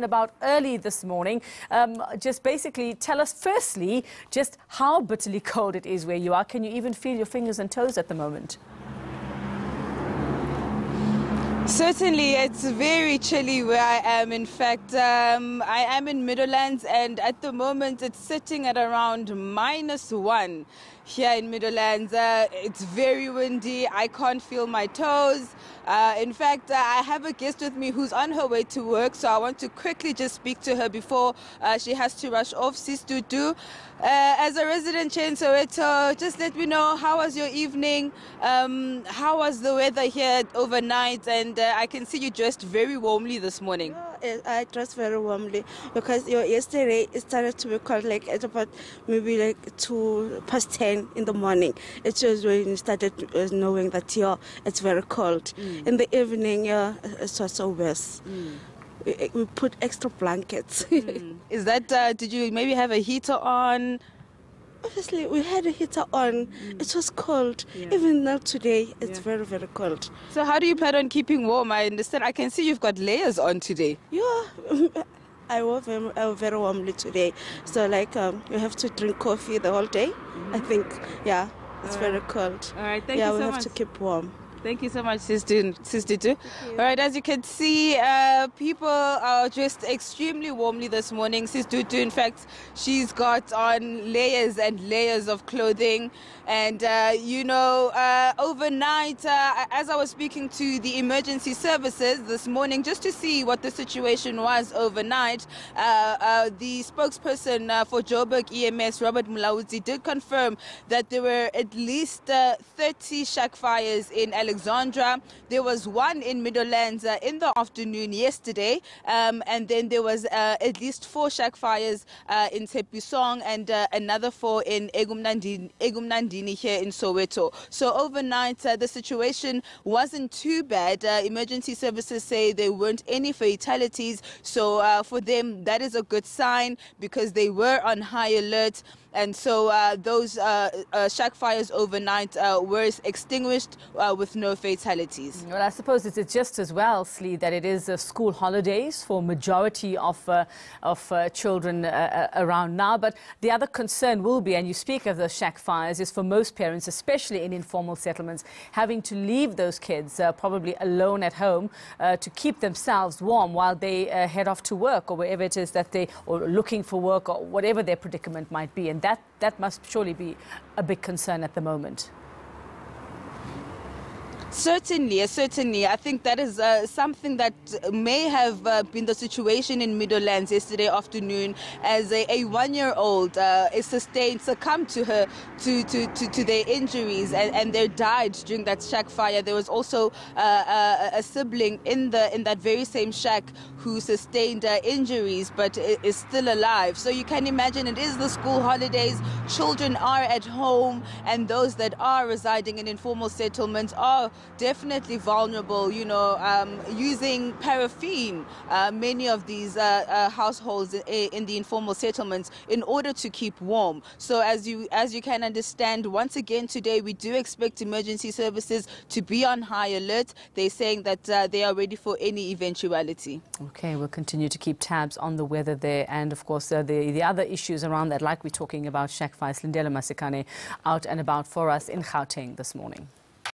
about early this morning. Just basically tell us firstly just how bitterly cold it is where you are. Can you even feel your fingers and toes at the moment? Certainly, it's very chilly where I am. In fact, I am in Meadowlands, and at the moment it's sitting at around -1 here in Meadowlands. It's very windy. I can't feel my toes. In fact, I have a guest with me who's on her way to work, so I want to quickly just speak to her before she has to rush off. Sis Dudu, as a resident here in Soweto, just let me know, how was your evening? How was the weather here overnight? And I can see you dressed very warmly this morning. Yeah, I dressed very warmly because yesterday it started to be cold, like at about maybe like 10 in the morning. It was when you started knowing that it's very cold. In the evening, it was so worse. We put extra blankets. Is that, did you maybe have a heater on? Obviously, we had a heater on. It was cold. Yeah. Even now today, it's very, very cold. So how do you plan on keeping warm? I understand. I can see you've got layers on today. Yeah. I wore very warmly today. So like you have to drink coffee the whole day. I think, yeah, it's very cold. All right, thank you so much. Yeah, we have to keep warm. Thank you so much, Sis Dudu. All right, as you can see, people are dressed extremely warmly this morning. Sis Dudu, in fact, she's got on layers and layers of clothing. And, you know, overnight, as I was speaking to the emergency services this morning, just to see what the situation was overnight, the spokesperson for Joburg EMS, Robert Mulaudzi, did confirm that there were at least 30 shack fires in Alexandra. There was one in Meadowlands in the afternoon yesterday, and then there was at least 4 shack fires in Tepisong and another 4 in Egumnandini here in Soweto. So overnight, the situation wasn't too bad. Emergency services say there weren't any fatalities. So for them, that is a good sign because they were on high alert. And so those shack fires overnight were extinguished with no fatalities. Well, I suppose it's just as well, Slee, that it is school holidays for majority of children around now. But the other concern will be, and you speak of the shack fires, is for most parents, especially in informal settlements, having to leave those kids probably alone at home to keep themselves warm while they head off to work or wherever it is that they, or looking for work or whatever their predicament might be. And that must surely be a big concern at the moment. Certainly. I think that is something that may have been the situation in Meadowlands yesterday afternoon, as a 1-year-old succumbed to their injuries and they died during that shack fire. There was also a sibling in that very same shack who sustained injuries but is still alive. So you can imagine it is the school holidays. Children are at home, and those that are residing in informal settlements are definitely vulnerable, you know, using paraffin, many of these households in the informal settlements, in order to keep warm. So as you can understand, once again today we do expect emergency services to be on high alert. They're saying that they are ready for any eventuality. Okay, we'll continue to keep tabs on the weather there, and of course the other issues around that, like we're talking about shack fires. Silindelo Masikane out and about for us in Gauteng this morning.